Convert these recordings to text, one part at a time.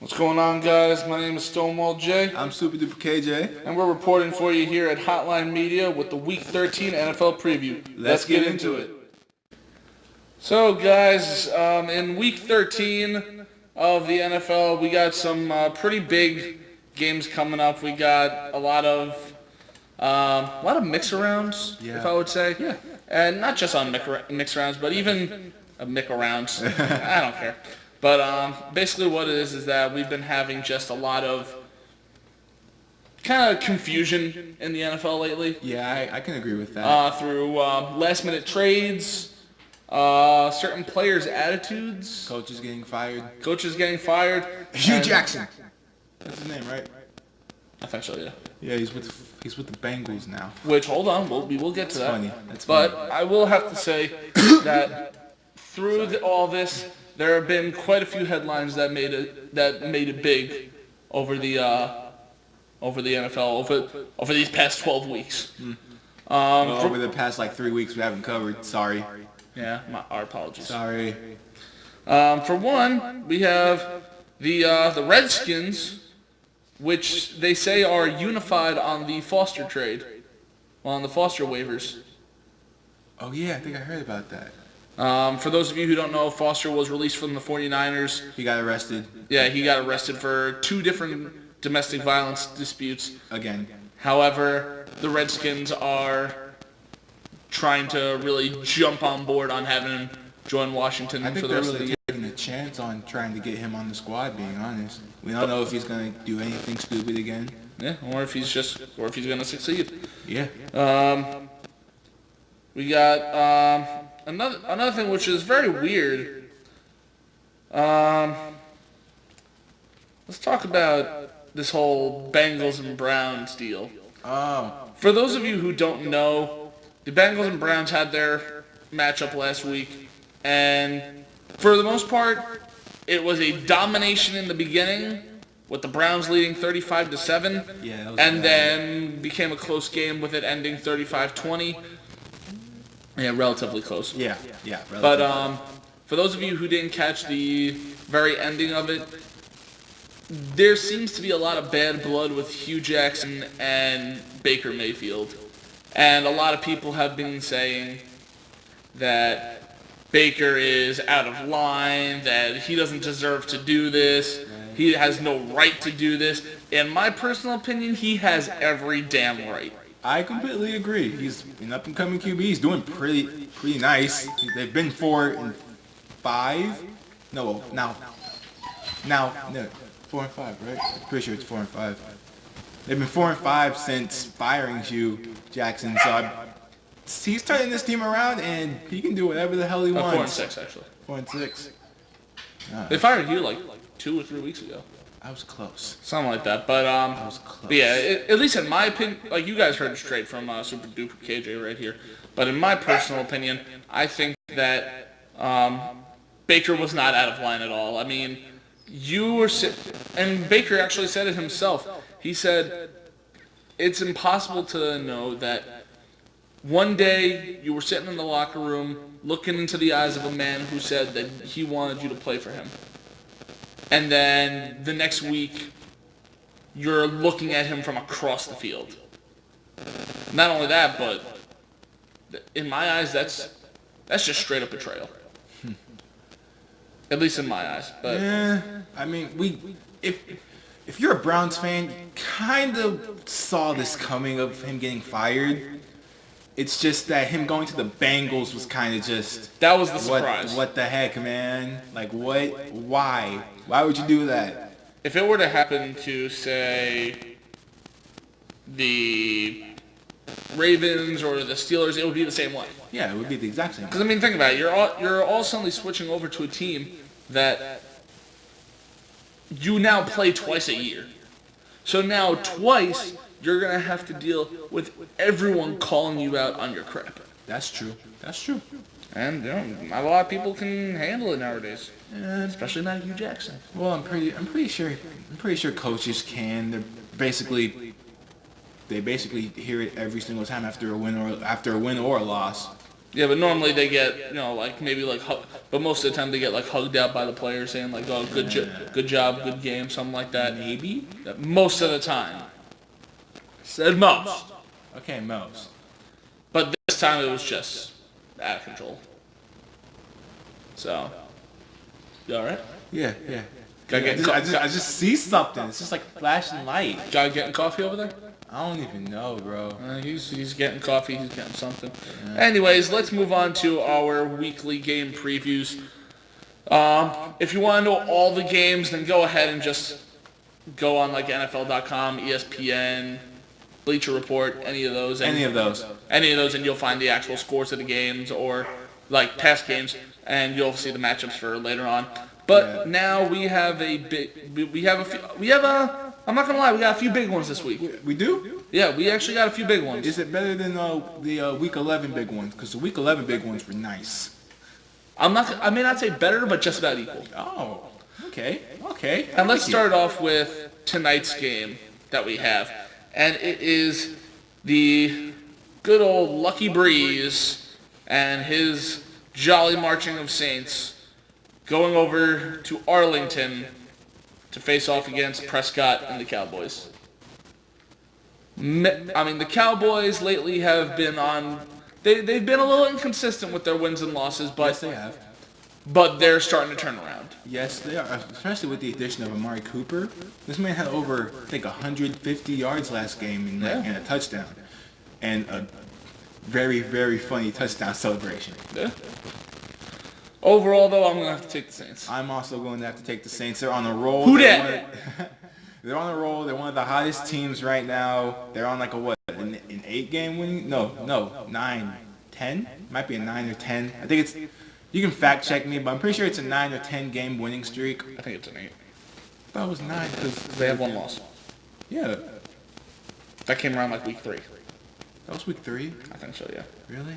What's going on, guys? My name is Stonewall J, I'm Super Duper KJ. and we're reporting for you here at Hotline Media with the Week 13 NFL preview. Let's get into it. So, guys, in Week 13 of the NFL, we got some pretty big games coming up. We got a lot of mix-arounds, if I would say. Yeah. And not just on mix-arounds, but even mix-arounds. I don't care. But basically what it is that we've been having just a lot of kind of confusion in the NFL lately. Yeah, I can agree with that. Through last-minute trades, certain players' attitudes, Coaches getting fired. Hugh Jackson. That's his name, right? I think so, yeah. Yeah, he's with the Bengals now. Which, hold on, we will get to that. Funny. That's But funny. I will have to say that through all this, there have been quite a few headlines that made it big over the NFL over these past 12 weeks. Over the past 3 weeks we haven't covered. Sorry. Yeah, our apologies. Sorry. For one, we have the Redskins, which they say are unified on the Foster trade, on the Foster waivers. Oh yeah, I think I heard about that. For those of you who don't know, Foster was released from the 49ers. He got arrested. Yeah, he got arrested for 2 different domestic violence disputes. Again. However, the Redskins are trying to really jump on board on having him join Washington I think for the they're rest of the really year. taking a chance on trying to get him on the squad, being honest. We don't know if he's going to do anything stupid again. Yeah, or if he's going to succeed. Yeah. We got another thing which is very weird. Let's talk about this whole Bengals and Browns deal. Oh. For those of you who don't know, the Bengals and Browns had their matchup last week, and for the most part, it was a domination in the beginning, with the Browns leading 35-7, Yeah, that was and bad. then became a close game with it ending 35-20. Yeah, relatively close. Yeah. But for those of you who didn't catch the very ending of it, there seems to be a lot of bad blood with Hugh Jackson and Baker Mayfield. And a lot of people have been saying that Baker is out of line, that he doesn't deserve to do this, he has no right to do this. In my personal opinion, he has every damn right. I completely agree. He's an up-and-coming QB. He's doing pretty nice. They've been 4-5. No, 4-5, right? I'm pretty sure it's 4-5. They've been 4-5 since firing Hugh Jackson. So he's turning this team around, and he can do whatever the hell he wants. 4-6, actually. 4-6. They fired you like 2 or 3 weeks ago. I was close. Something like that, but was close. but yeah, at least in my opinion, like you guys heard it straight from Super Duper KJ right here. But in my personal opinion, I think that Baker was not out of line at all. I mean, and Baker actually said it himself. He said it's impossible to know that one day you were sitting in the locker room looking into the eyes of a man who said that he wanted you to play for him. And then the next week, you're looking at him from across the field. Not only that, but in my eyes, that's just straight up betrayal. At least in my eyes. But Yeah, I mean, if you're a Browns fan, you kind of saw this coming of him getting fired. It's just that him going to the Bengals was kind of just... that was the surprise. What the heck, man? Like, what? Why? Why would you do that? If it were to happen to, say, the Ravens or the Steelers, it would be the same way. Yeah, it would be the exact same. Because I mean, think about it. You're all suddenly switching over to a team that you now play twice a year. So now twice you're gonna have to deal with everyone calling you out on your crap. That's true. That's true. And not a lot of people can handle it nowadays, And, especially not Hugh Jackson. well, I'm pretty sure coaches can. They basically hear it every single time after a win or a loss. Yeah, but normally they get, like maybe like, but most of the time they get like hugged out by the players saying like, "Oh, good job, good game," something like that. Maybe. Most of the time. Said most. Okay, most. But this time it was just out of control. So, you all right? Yeah, yeah. Gotta get I just see something. It's just like flashing light. Guy getting coffee over there? I don't even know, bro. He's getting coffee. He's getting something. Anyways, let's move on to our weekly game previews. If you want to know all the games, then go ahead and just go on like NFL.com, ESPN, Bleacher Report, any of those, and you'll find the actual scores of the games or like past games, and you'll see the matchups for later on. But now we have I'm not gonna lie, we got a few big ones this week. We do? Yeah, we actually got a few big ones. Is it better than the Week 11 big ones? Because the Week 11 big ones were nice. I may not say better, but just about equal. Oh, okay. And let's start off with tonight's game that we have. And it is the good old Lucky Breeze and his jolly marching of Saints going over to Arlington to face off against Prescott and the Cowboys. The Cowboys lately have been they've been a little inconsistent with their wins and losses, but Yes, they have. But they're starting to turn around. Yes, they are, especially with the addition of Amari Cooper. This man had over, I think, 150 yards last game and a touchdown. And a very, very funny touchdown celebration. Yeah. Overall, though, I'm going to have to take the Saints. I'm also going to have to take the Saints. They're on a roll. Who dat? They're on a roll. They're one of the hottest teams right now. They're on like a what? An 8-game winning? No, 9, 10? Might be a 9 or 10. I think it's... You can fact check me, but I'm pretty sure it's a 9 or 10 game winning streak. I think it's an 8. I thought it was 9 because They have one loss. Yeah, That came around like week 3. that was week 3. I think so, yeah. Really?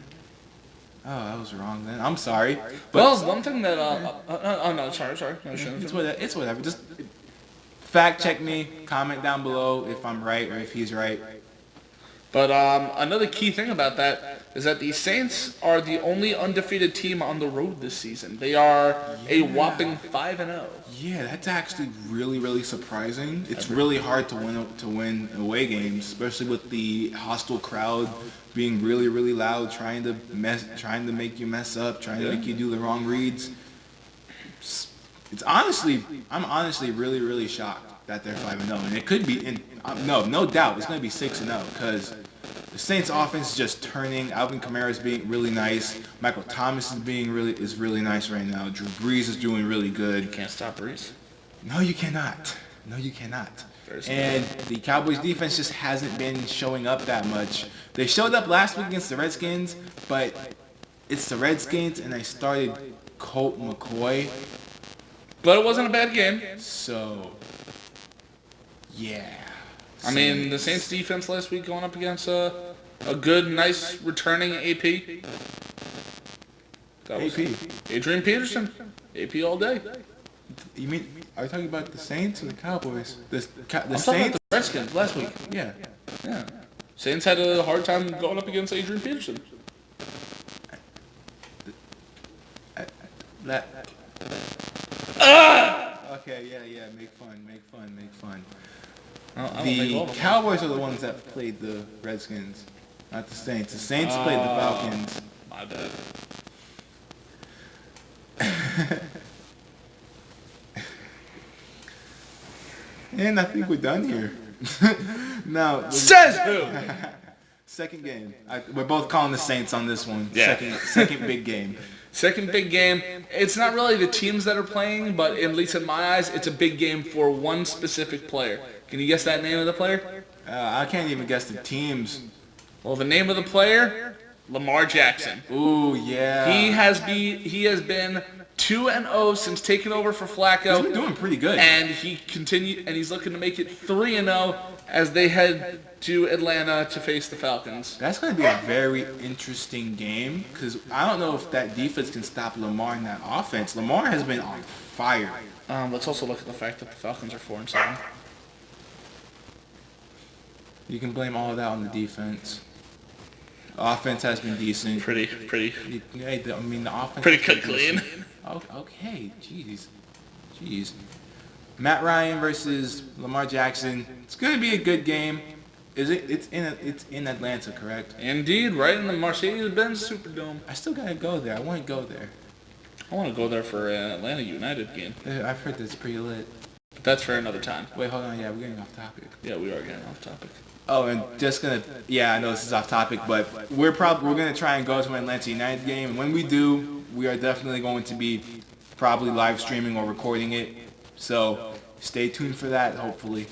Oh, I was wrong then. I'm sorry. But Well, one thing that... no, sorry. No, it's whatever. Just fact check me. Comment down below if I'm right or if he's right. But another key thing about that is that the Saints are the only undefeated team on the road this season. They are a whopping 5-0. Yeah, that's actually really, really surprising. It's really hard to win away games, especially with the hostile crowd being really, really loud, trying to make you mess up, trying to make you do the wrong reads. I'm honestly really, really shocked that they're 5-0, and it could be. No doubt, it's going to be 6-0 because the Saints' offense is just turning. Alvin Kamara is being really nice. Michael Thomas is really nice right now. Drew Brees is doing really good. Can't stop Brees. No, you cannot. And the Cowboys' defense just hasn't been showing up that much. They showed up last week against the Redskins, but it's the Redskins, and they started Colt McCoy. But it wasn't a bad game. So, yeah. I mean, the Saints defense last week going up against a good, nice returning AP. That was AP. Adrian Peterson. AP all day. You mean, are you talking about the Saints or the Cowboys? The I'm talking Saints? about the Redskins last week. Yeah. Yeah. Saints had a hard time going up against Adrian Peterson. Okay, yeah, make fun. I don't The think all of them. Cowboys are the ones that played the Redskins, not the Saints. The Saints played the Falcons. My bad. And I think we're done here. Now, Says who? second game. We're both calling the Saints on this one. Yeah. Second big game. Second big game. It's not really the teams that are playing, but at least in my eyes, it's a big game for one specific player. Can you guess that name of the player? I can't even guess the teams. Well, the name of the player, Lamar Jackson. Ooh, yeah. He has been 2-0 since taking over for Flacco. He's been doing pretty good. And he's looking to make it 3-0 as they head to Atlanta to face the Falcons. That's going to be a very interesting game because I don't know if that defense can stop Lamar in that offense. Lamar has been on fire. Let's also look at the fact that the Falcons are 4-7. You can blame all of that on the defense. Offense has been decent. Pretty. Hey, I mean, the offense. Pretty has cooked been clean. decent. Okay, jeez. Matt Ryan versus Lamar Jackson. It's gonna be a good game. Is it? It's in Atlanta, correct? Indeed, right in the Mercedes-Benz Superdome. I still gotta go there. I want to go there. I want to go there for an Atlanta United game. I've heard that's pretty lit. But that's for another time. Wait, hold on. Yeah, we're getting off topic. Yeah, we are getting off topic. Oh, and just gonna. Yeah, I know this is off topic, but we're gonna try and go to an Atlanta United game. And when we do, we are definitely going to be probably live streaming or recording it. So stay tuned for that. Hopefully.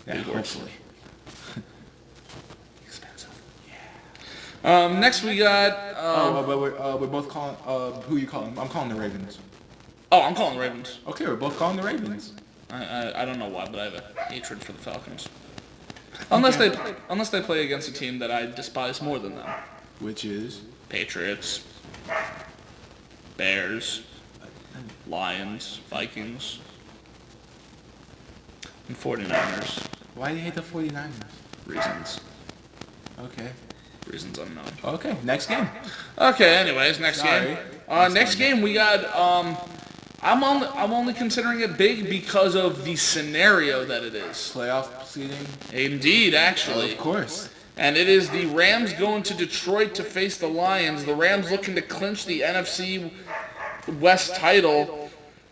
Yeah, Big words. Hopefully. Next we got. But we're both calling. Who you calling? I'm calling the Ravens. Oh, I'm calling the Ravens. Okay, we're both calling the Ravens. I don't know why, but I have a hatred for the Falcons. Unless they play against a team that I despise more than them. Which is Patriots, Bears, Lions, Vikings, and 49ers. Why do you hate the 49ers? Reasons. Okay. Reasons unknown. Okay, next game. Okay, anyways, next Sorry. game. Next game we got I'm only considering it big because of the scenario that it is. Playoff seeding? Indeed, actually. Of course. And it is the Rams going to Detroit to face the Lions. The Rams looking to clinch the NFC West title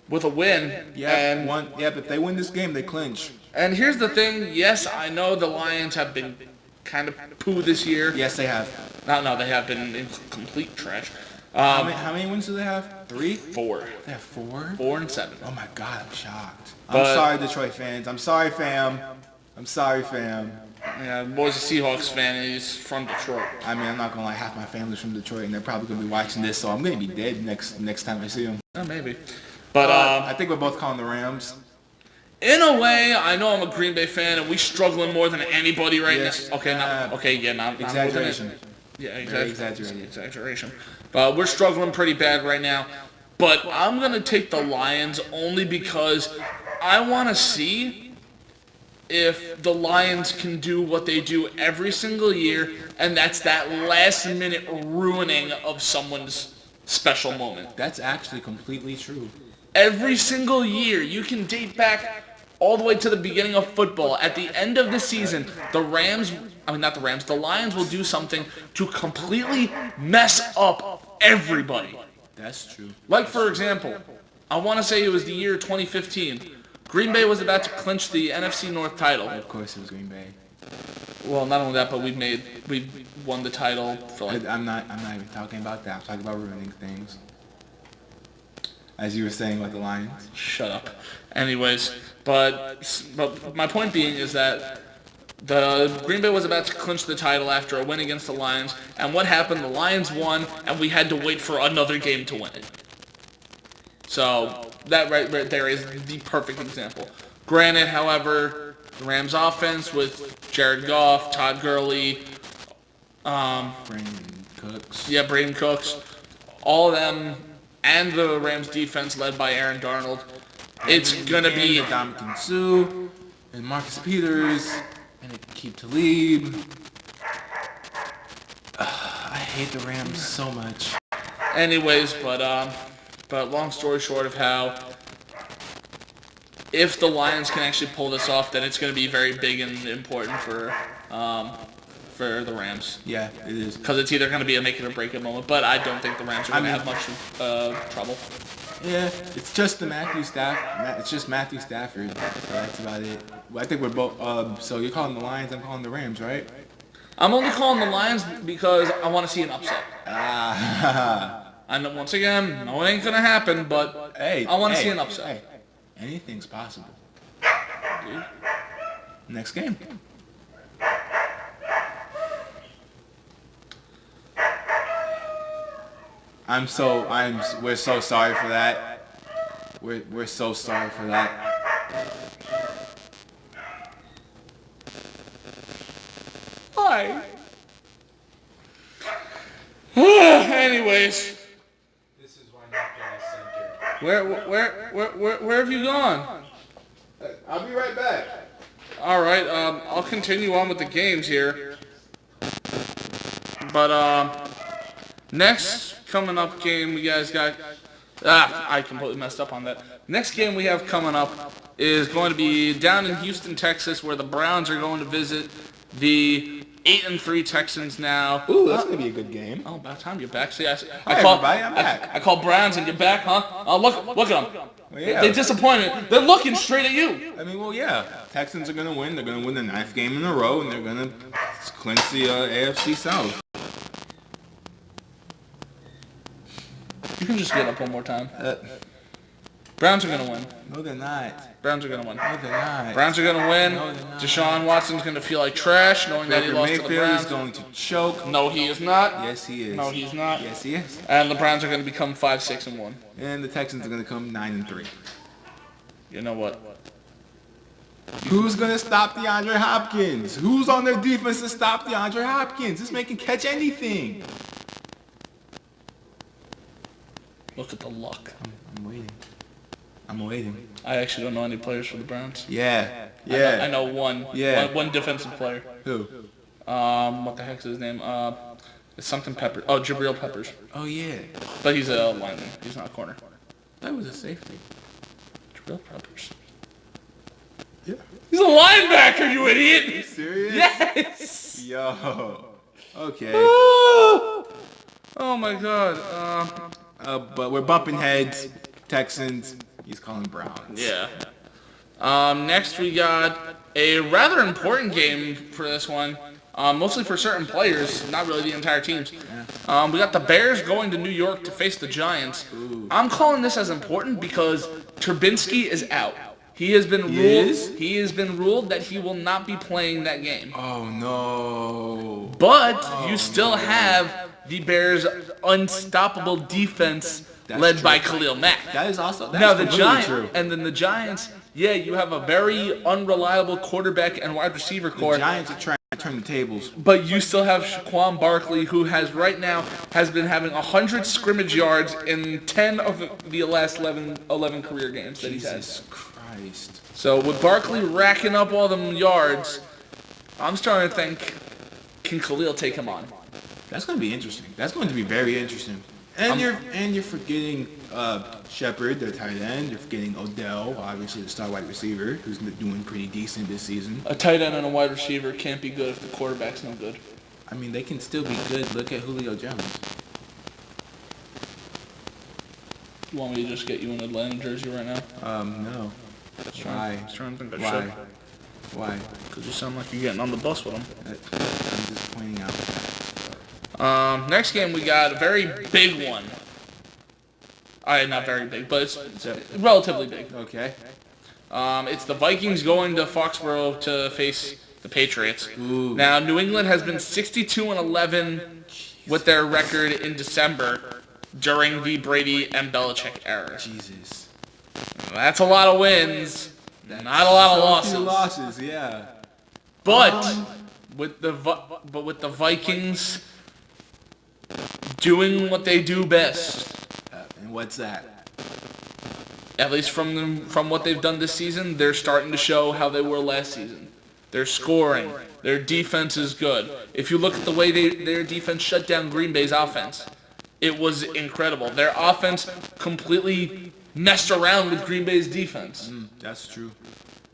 with a win. Yeah, but if they win this game, they clinch. And here's the thing. Yes, I know the Lions have been kind of poo this year. Yes, they have. No, they have been in complete trash. How many wins do they have? 3? 4. They have 4? 4 and 7. Oh my God, I'm shocked. But- I'm sorry, Detroit fans. I'm sorry, fam. Yeah, boy's a Seahawks fan. He's from Detroit. I mean, I'm not gonna lie. Half my family's from Detroit, and they're probably gonna be watching this, so I'm gonna be dead next time I see them. Maybe. But I think we're both calling the Rams. in a way, I know I'm a Green Bay fan, and we struggling more than anybody right Yes. now. Not Exaggeration. Yeah, Very exaggerated. Exaggeration. But we're struggling pretty bad right now. But I'm going to take the Lions only because I want to see if the Lions can do what they do every single year, and that's that last-minute ruining of someone's special moment. That's actually completely true. Every single year, you can date back all the way to the beginning of football. At the end of the season, the Lions will do something to completely mess up everybody. That's true. Like, for example, I want to say it was the year 2015. Green Bay was about to clinch the NFC North title. Of course, it was Green Bay. Well, not only that, but we won the title for like... I'm not even talking about that. I'm talking about ruining things. As you were saying about the Lions. Shut up. Anyways, but my point being is that the Green Bay was about to clinch the title after a win against the Lions, and what happened? The Lions won, and we had to wait for another game to win it. So that right there is the perfect example. Granted, however, the Rams offense with Jared Goff, Todd Gurley, Brandon Cooks, all of them, and the Rams defense led by Aaron Darnold. It's gonna be Ndamukong Suh and Marcus Peters and Aqib Talib. I hate the Rams so much. anyways, but long story short of how if the Lions can actually pull this off, then it's going to be very big and important for the Rams. Yeah, it is. Because it's either going to be a make it or break it moment, but I don't think the Rams are going to have much trouble. Yeah, it's just Matthew Stafford. That's about it. I think we're both. So you're calling the Lions, I'm calling the Rams, right? I'm only calling the Lions because I want to see an upset. And once again, no, it ain't going to happen, but I want to see an upset. Hey, anything's possible. Dude. Next game. We're so sorry for that. We're so sorry for that. Why? Anyways. This is why not getting center. Where have you gone? I'll be right back. All right, I'll continue on with the games here. But next coming up game we guys got. I completely messed up on that. Next game we have coming up is going to be down in Houston, Texas, where the Browns are going to visit the 8-3 Texans now. Ooh, that's gonna be a good game. Oh, about time you're back. See, I Hi, call, everybody, I'm back. I call Browns and you're back, huh? Oh, look at them. Well, yeah. They disappointed. They're looking straight at you. I mean, well, yeah. Texans are gonna win. They're gonna win the 9th game in a row, and they're gonna clinch the AFC South. You can just get up one more time. Browns are gonna win. No, they're not. Browns are gonna win. No, they're not. Browns are gonna win. No, they're not. Deshaun Watson's gonna feel like trash knowing that he Baker lost to the Mayfield Browns. is going to choke. No, he is not. Yes, he is. No, he's not. Yes, he is. And the Browns are gonna become 5-6-1. And the Texans are gonna come 9-3. You know what? Who's gonna stop DeAndre Hopkins? Who's on their defense to stop DeAndre Hopkins? This man can catch anything. Look at the luck. I'm waiting. I'm waiting. I actually don't know any players for the Browns. Yeah. I know one. Yeah. One defensive player. Who? What the heck is his name? It's something Peppers. Oh, Jabril Peppers. Oh yeah. But he's a lineman. He's not a corner. That was a safety. Jabril Peppers. Yeah. He's a linebacker, you idiot! Serious? Yes! Yo. Okay. Oh my god. But we're bumping heads. Texans. He's calling Browns. Yeah. Next we got a rather important game for this one. Mostly for certain players, not really the entire teams. We got the Bears going to New York to face the Giants. Ooh. I'm calling this as important because Trubinsky is out. He has been ruled. He has been ruled that he will not be playing that game. Oh no. But you still have the Bears' unstoppable defense led by Khalil Mack. That is also Now the completely Giants, true. and then the Giants, yeah, you have a very unreliable quarterback and wide receiver core. The Giants are trying to turn the tables. But you still have Shaquan Barkley, who has right now has been having 100 scrimmage yards in 10 of the last 11 career games that he's had. Jesus Christ. So with Barkley racking up all them yards, I'm starting to think, can Khalil take him on? That's going to be interesting. That's going to be very interesting. And you're forgetting Shepard, their tight end. You're forgetting Odell, obviously the star wide receiver, who's doing pretty decent this season. A tight end and a wide receiver can't be good if the quarterback's no good. I mean, they can still be good. Look at Julio Jones. You want me to just get you an Atlanta jersey right now? No. I Why? was trying to think I Why? should. Why? Because you sound like you're getting on the bus with him. I'm just pointing out that. Next game we got a very big one. Not very big, but it's relatively big. Okay. It's the Vikings going to Foxborough to face the Patriots. Ooh. Now, New England has been 62-11 with their record in December during the Brady and Belichick era. Jesus. That's a lot of wins, not a lot of losses. Losses, yeah. But with the Vikings doing what they do best, And what's that? at least from what they've done this season, they're starting to show how they were last season. They're scoring. Their defense is good. If you look at the way their defense shut down Green Bay's offense, it was incredible. Their offense completely messed around with Green Bay's defense. That's true.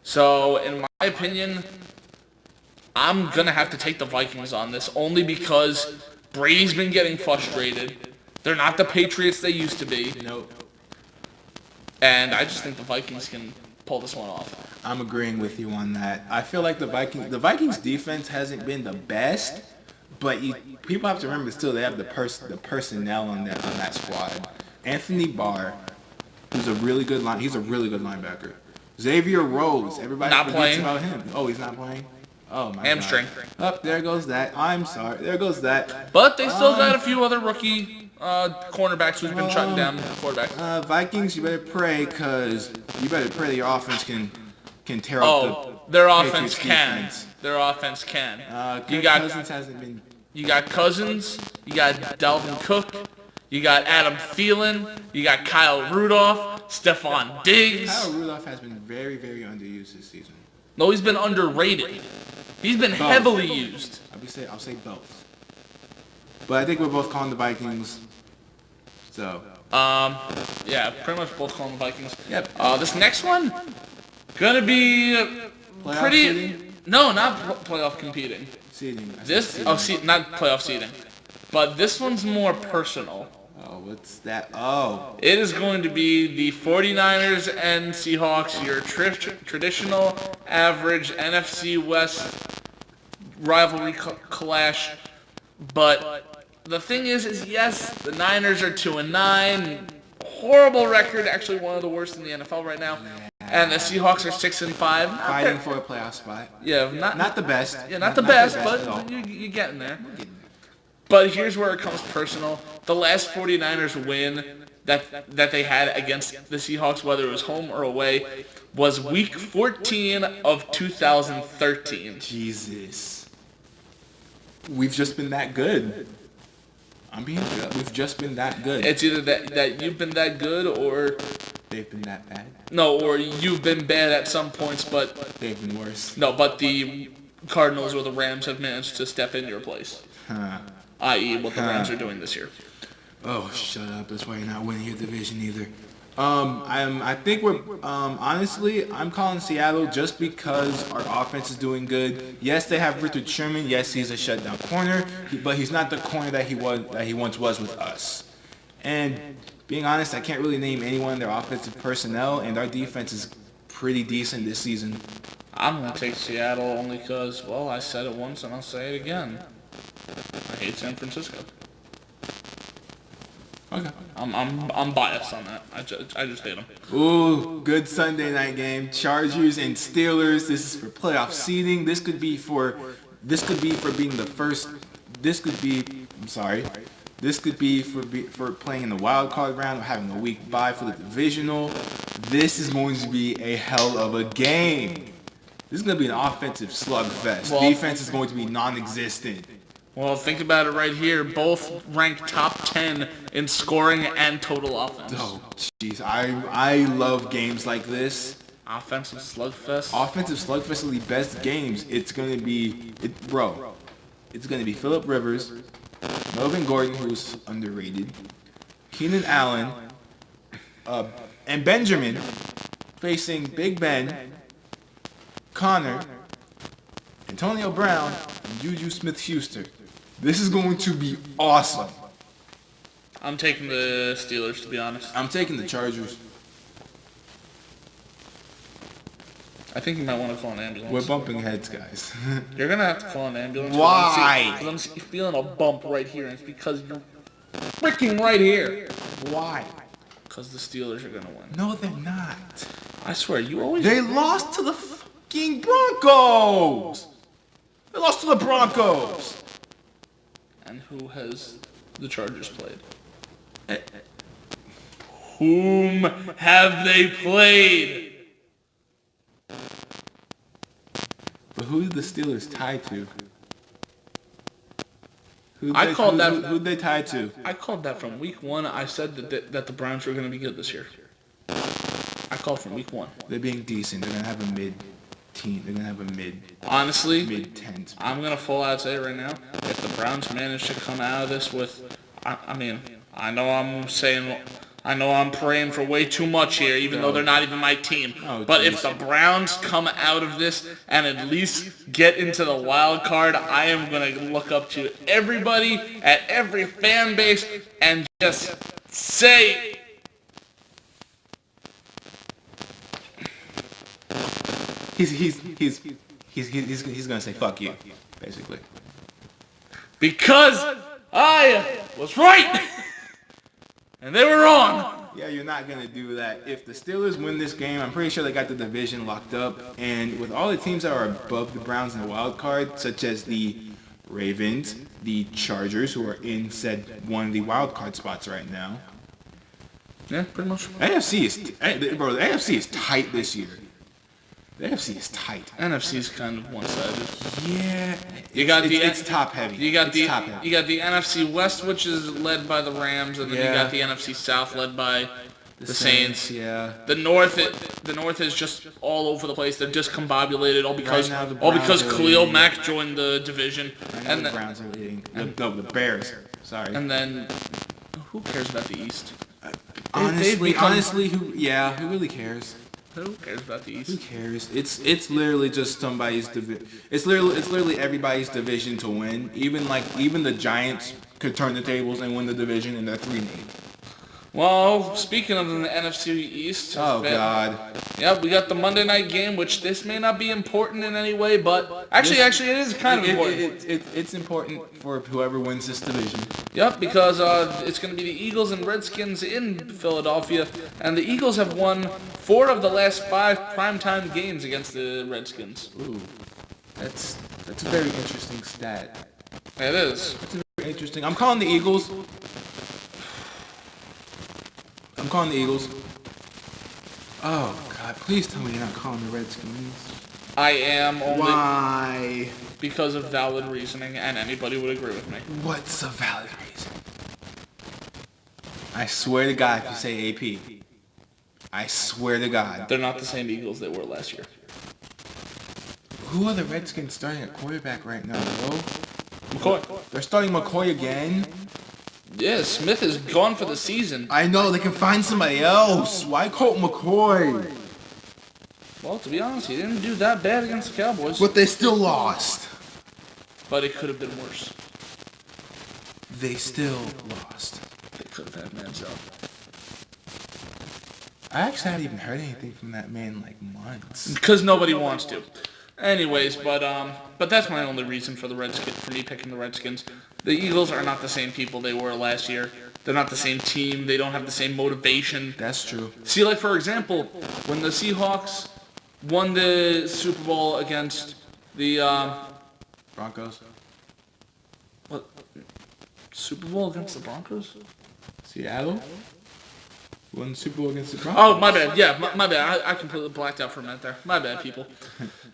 So, in my opinion, I'm going to have to take the Vikings on this, only because Brady's been getting frustrated. They're not the Patriots they used to be. Nope. And I just think the Vikings can pull this one off. I'm agreeing with you on that. I feel like the Vikings defense hasn't been the best, but people have to remember still they have the personnel on that squad. Anthony Barr, who's a really good linebacker. Xavier Rhodes, everybody Not forgets playing. about him. Oh, he's not playing? Oh my Hamstring. God. Oh, there goes that. I'm sorry. There goes that. But they still got a few other rookie cornerbacks who's been shutting down quarterbacks. Vikings, you better pray, because you better pray that your offense can tear up the Their Patriots offense can. defense. Their offense can. You Kirk got Cousins hasn't been. you got Cousins, you got Dalvin Cook, you got Adam Thielen, you got Kyle Rudolph, Stephon Diggs. Kyle Rudolph has been very, very underused this season. No, he's been underrated. He's been heavily used. I'll say both. But I think we're both calling the Vikings. So. Yeah, pretty much both calling the Vikings. Yep. This next one, gonna be Playoff pretty. seeding? No, not playoff competing. Seeding. Not playoff seeding, but this one's more personal. Oh, what's that? Oh. It is going to be the 49ers and Seahawks, your traditional average NFC West rivalry clash. But the thing is yes, the Niners are 2-9, horrible record, actually one of the worst in the NFL right now. And the Seahawks are 6-5. Fighting for a playoff spot. Yeah, Not the best. Yeah, not the best, at but all. you're getting there. But here's where it comes personal. The last 49ers win that they had against the Seahawks, whether it was home or away, was Week 14 of 2013. Jesus. We've just been that good. I'm being good. We've just been that good. It's either that you've been that good or... They've been that bad. No, or you've been bad at some points, but... They've been worse. No, but the Cardinals or the Rams have managed to step in your place. Huh. I.e. what the Rams are doing this year. Oh, shut up. That's why you're not winning your division either. I think we're, honestly, I'm calling Seattle just because our offense is doing good. Yes, they have Richard Sherman. Yes, he's a shutdown corner, but he's not the corner that he once was with us. And being honest, I can't really name anyone in their offensive personnel, and our defense is pretty decent this season. I'm going to take Seattle only because, well, I said it once and I'll say it again. I hate San Francisco. Okay. I'm biased on that. I just hate them. Ooh, good Sunday night game. Chargers and Steelers. This is for playoff seeding. This could be for being the first. This could be for playing in the wild card round or having a week bye for the divisional. This is going to be a hell of a game. This is going to be an offensive slugfest. Well, defense is going to be non-existent. Well, think about it right here. Both ranked top 10 in scoring and total offense. Oh, jeez. I love games like this. Offensive slugfest. Offensive slugfest are the best games. It's going to be, it's going to be Phillip Rivers, Melvin Gordon, who's underrated, Keenan Allen, and Benjamin facing Big Ben, Connor, Antonio Brown, and Juju Smith-Schuster. This is going to be awesome. I'm taking the Steelers, to be honest. I'm taking the Chargers. I think you might want to call an ambulance. We're bumping heads, guys. You're going to have to call an ambulance. Why? Because I'm feeling a bump right here, and it's because you're freaking right here. Why? Because the Steelers are going to win. No, they're not. I swear, you always... They lost to the fucking Broncos. They lost to the Broncos. And who has the Chargers played? Whom have they played? But who did the Steelers tie to? Who'd they tie to? I called that from week one. I said that the Browns were going to be good this year. I called from week one. They're being decent. They're going to have a mid-team. They're going to have a Honestly, mid-10s. I'm going to full out say right now, if the Browns manage to come out of this with, I know I'm praying for way too much here, even though they're not even my team. Oh, but geez. if the Browns come out of this and at least get into the wild card, I am going to look up to everybody at every fan base and just say... He's gonna say fuck you, basically. Because I was right and they were wrong. Yeah, you're not gonna do that. If the Steelers win this game, I'm pretty sure they got the division locked up. And with all the teams that are above the Browns in the wild card, such as the Ravens, the Chargers, who are in one of the wild card spots right now. Yeah, pretty much. The AFC is tight this year. The AFC is tight. NFC's kind of one-sided. Yeah, It's top heavy. You got the heavy. NFC West, which is led by the Rams, and then you got the NFC South, led by the Saints. Yeah. The North is just all over the place. They're discombobulated, all because Right now, the Browns are Khalil leading. Mack joined the division. Right now, the Browns are leading. The Bears. Sorry. And then, who cares about the East? Honestly, who really cares? Who cares about the East? Who cares? It's literally just somebody's It's literally everybody's division to win. Even the Giants could turn the tables and win the division, and they're 3-8. Well, speaking of the NFC East. Oh God. Yeah, we got the Monday night game, which this may not be important in any way, but actually it is kind of important. It's important for whoever wins this division. Yep, because it's going to be the Eagles and Redskins in Philadelphia, and the Eagles have won 4 of the last 5 primetime games against the Redskins. Ooh, that's a very interesting stat. It is. That's very interesting. I'm calling the Eagles. Oh God! Please tell me you're not calling the Redskins. I am only Why? because of valid reasoning, and anybody would agree with me. What's a valid reason? I swear to God, if you say AP, I swear to God. They're not the same Eagles they were last year. Who are the Redskins starting at quarterback right now, bro? McCoy. They're starting McCoy again? Yeah, Smith is gone for the season. I know, they can find somebody else. Why Colt McCoy? Well, to be honest, he didn't do that bad against the Cowboys. But they still lost. But it could have been worse. They still lost. They could have had Manziel. I actually haven't even heard anything from that man in like months. Because nobody wants to. Anyways, but that's my only reason for me picking the Redskins. The Eagles are not the same people they were last year. They're not the same team. They don't have the same motivation. That's true. See, like for example, when the Seahawks won the Super Bowl against the Broncos? what? Super Bowl against the Broncos? Seattle? Won the Super Bowl against the Broncos? Oh, my bad. Yeah, my bad. I completely blacked out for a minute there. My bad, people.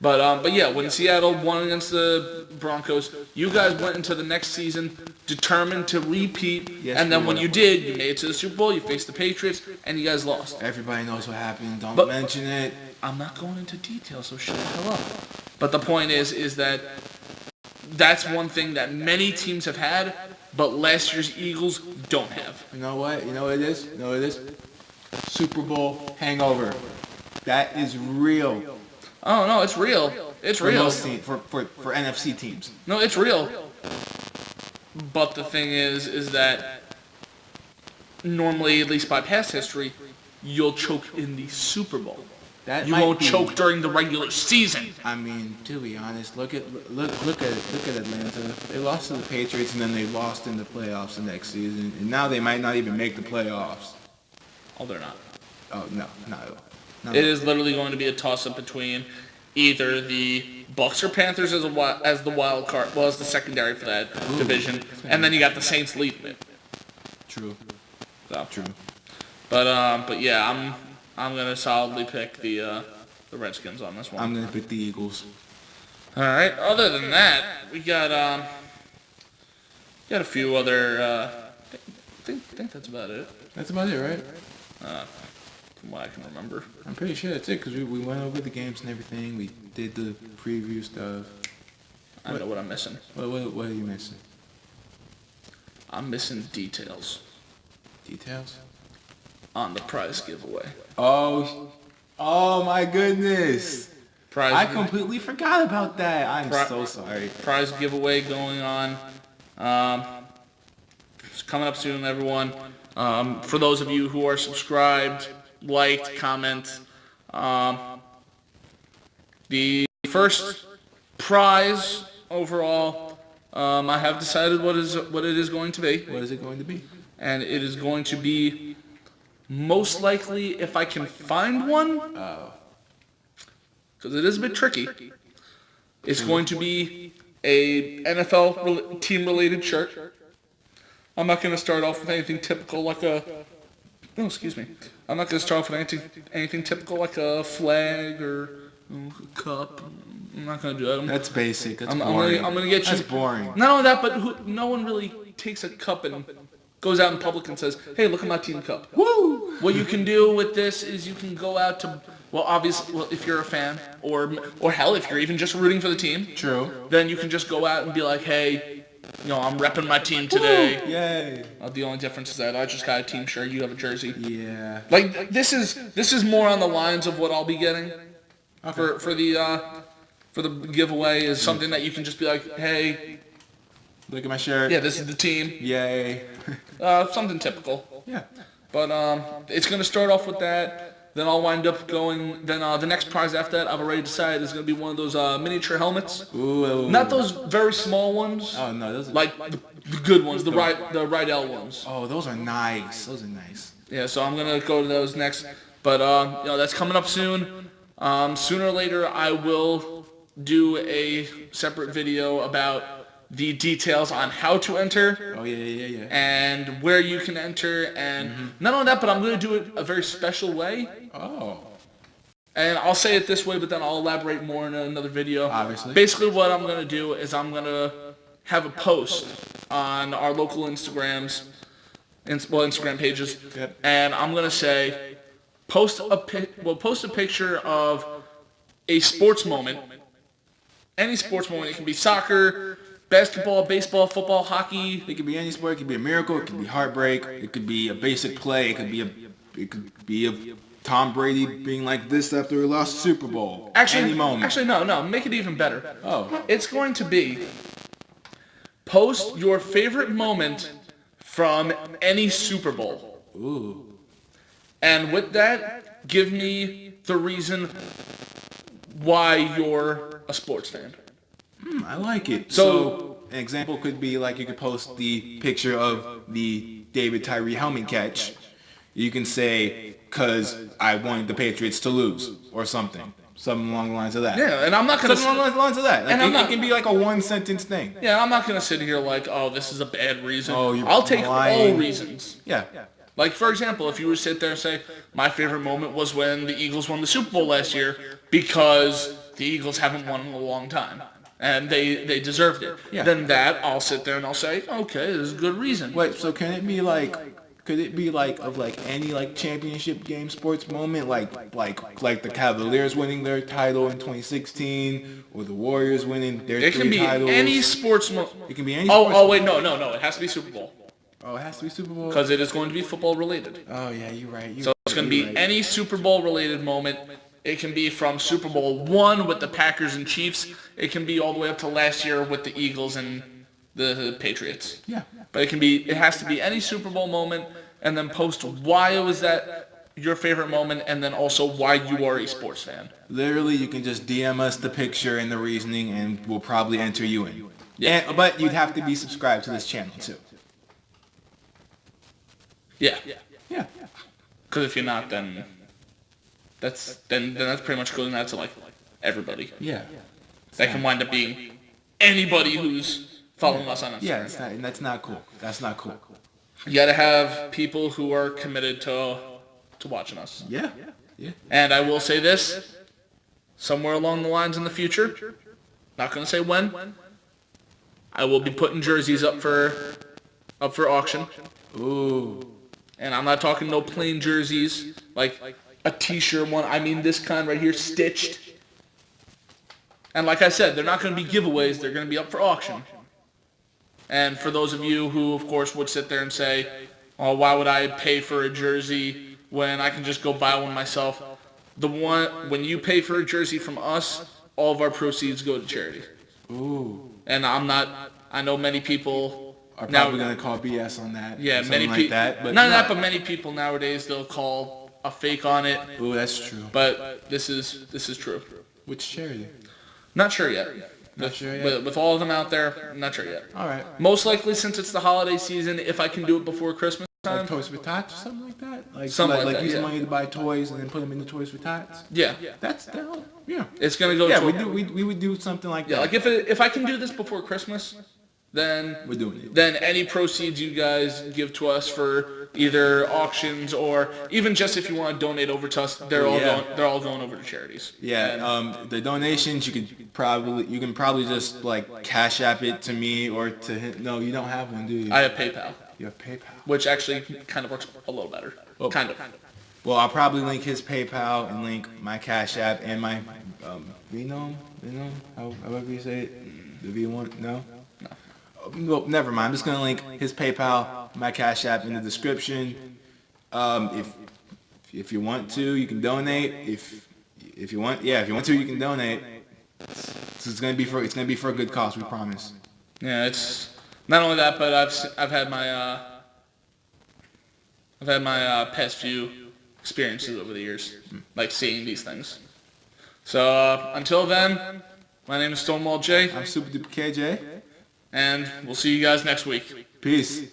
But yeah, when Seattle won against the Broncos, you guys went into the next season determined to repeat. Yes, and then we when were. you did, you made it to the Super Bowl, you faced the Patriots, and you guys lost. Everybody knows what happened. Don't But- mention it. I'm not going into detail, so shut the hell up. But the point is that that's one thing that many teams have had, but last year's Eagles don't have. You know what? You know what it is? You know what it is? Super Bowl hangover. That is real. Oh, no, it's real. It's For real. most for NFC teams. No, it's real. But the thing is that normally, at least by past history, you'll choke in the Super Bowl. That You might won't be- choke during the regular season. I mean, to be honest, look at Atlanta. They lost to the Patriots and then they lost in the playoffs the next season, and now they might not even make the playoffs. Oh, they're not. Oh no, not at all. Not It at all. is literally going to be a toss-up between either the Bucks or Panthers as the wild card, well, as the secondary for that division, and then you got the Saints leading it. True. So. True. But yeah, I'm gonna solidly pick the Redskins on this one. I'm gonna pick the Eagles. All right. Other than that, we got a few other. I think that's about it. That's about it, right? From what I can remember. I'm pretty sure that's it because we went over the games and everything. We did the preview stuff. I know what I'm missing. What are you missing? I'm missing details Details? on the prize giveaway. Oh my goodness! I Prize completely forgot about that. I'm Pri- so sorry. prize giveaway going on. It's coming up soon, everyone. For those of you who are subscribed, liked, comment, the first prize overall, I have decided what it is going to be, What is it going to be? and it is going to be most likely, if I can find one, because it is a bit tricky. It's going to be a NFL team-related shirt. I'm not going to start off with anything typical like a. No, excuse me. I'm not going to start off with anything typical like a flag or a cup. I'm not going to do that. That's basic. That's I'm boring. gonna get you. That's boring. Not only that, but no one really takes a cup and goes out in public and says, "Hey, look at my team cup." Woo! What you can do with this is you can go out to, well, obviously, if you're a fan, or hell, if you're even just rooting for the team, True. then you can just go out and be like, "Hey, I'm repping my team today. Yay. The only difference is that I just got a team shirt. You have a jersey. Yeah. Like this is more on the lines of what I'll be getting for the giveaway is something that you can just be like, hey, Look at my shirt. yeah, this is the team. Yay. Something typical. Yeah. But it's gonna start off with that. Then I'll wind up going. Then the next prize after that, I've already decided is gonna be one of those miniature helmets. Ooh. Not those very small ones. Oh no, those are Like the good ones, the Rydell ones. Oh, those are nice. Those are nice. Yeah, so I'm gonna go to those next. But that's coming up soon. Sooner or later, I will do a separate video about the details on how to enter. Oh yeah. And where you can enter, and not only that, but I'm going to do it a very special way. Oh. And I'll say it this way, but then I'll elaborate more in another video. Obviously. Basically, what I'm going to do is I'm going to have a post on our local Instagram pages, Yep. and I'm going to say, post a picture of a sports moment, any sports moment. It can be soccer, basketball, baseball, football, hockey. It could be any sport. It could be a miracle. It could be heartbreak. It could be a basic play. It could be a Tom Brady being like this after he lost the Super Bowl. Any moment. No. Make it even better. Oh. It's going to be post your favorite moment from any Super Bowl. Ooh. And with that, give me the reason why you're a sports fan. I like it. So an example could be like you could post the picture of the David Tyree helmet catch. You can say, "Cause I wanted the Patriots to lose," or something along the lines of that. Yeah, and I'm not gonna. Something along the lines of that. Like, And it can be like a one-sentence thing. Yeah, I'm not gonna sit here like, oh, this is a bad reason. Oh, you're I'll take lying. all reasons. Yeah. Like, for example, if you were to sit there and say, my favorite moment was when the Eagles won the Super Bowl last year because the Eagles haven't won in a long time. And they deserved it. Yeah. Then I'll sit there and I'll say, okay, this is a good reason. Wait, so can it be like? Could it be like of like any like championship game sports moment, like the Cavaliers winning their title in 2016, or the Warriors winning their It can be titles? any sports moment. It can be any. Oh, wait, no. It has to be Super Bowl. Oh, it has to be Super Bowl. Because it is going to be football related. Oh yeah, you're right. So it's going to be any Super Bowl related moment. It can be from Super Bowl 1 with the Packers and Chiefs. It can be all the way up to last year with the Eagles and the Patriots. Yeah. But it has to be any Super Bowl moment, and then post why it was that your favorite moment, and then also why you are a sports fan. Literally, you can just DM us the picture and the reasoning, and we'll probably enter you in. Yeah. But you'd have to be subscribed to this channel too. Yeah. Yeah. Because if you're not, then that's pretty much going out to like everybody. Yeah. That can wind up being anybody who's following us on Instagram. Yeah, that's not cool. That's not cool. You gotta have people who are committed to watching us. Yeah. Yeah. And I will say this, somewhere along the lines in the future, not gonna say when, I will be putting jerseys up for auction. Ooh. And I'm not talking no plain jerseys, like a t-shirt one. I mean this kind right here, stitched. And like I said, they're not going to be giveaways. They're going to be up for auction. And for those of you who, of course, would sit there and say, oh, why would I pay for a jersey when I can just go buy one myself? When you pay for a jersey from us, all of our proceeds go to charity. Ooh. And I know many people Are probably going to call BS on that. Yeah, many like people. that. But Not that, but many people nowadays they'll call a fake on it. Ooh, that's true. But this is true. Which charity? Not sure yet. Not sure yet? With all of them out there, I'm not sure yet. All right. Most likely, since it's the holiday season, if I can do it before Christmas time. Like Toys for Tots or something like that? Something like that, use yeah. money to buy toys and then put them into Toys for Tots? Yeah. That's down. Yeah. It's gonna go. Yeah, to we would do something like Yeah, that. like if I can do this before Christmas, then We're doing it. Then any proceeds you guys give to us for either auctions or even just if you want to donate over to us, they're all going over to charities. Yeah, the donations you can probably just like Cash App it to me or to him. No, you don't have one, do you? I have PayPal, You have PayPal. which actually kind of works a little better. Oh. Kind of. Well, I'll probably link his PayPal and link my Cash App and my Venom, however you say it. The V1, no? Well, never mind. I'm just gonna link his PayPal, my Cash App in the description. If you want to, you can donate. If you want to, you can donate. So it's gonna be for a good cause. We promise. Yeah, it's not only that, but I've had my past few experiences over the years, like seeing these things. So until then, my name is Stonewall Jay, I'm Super Duper KJ. and we'll see you guys next week. Peace.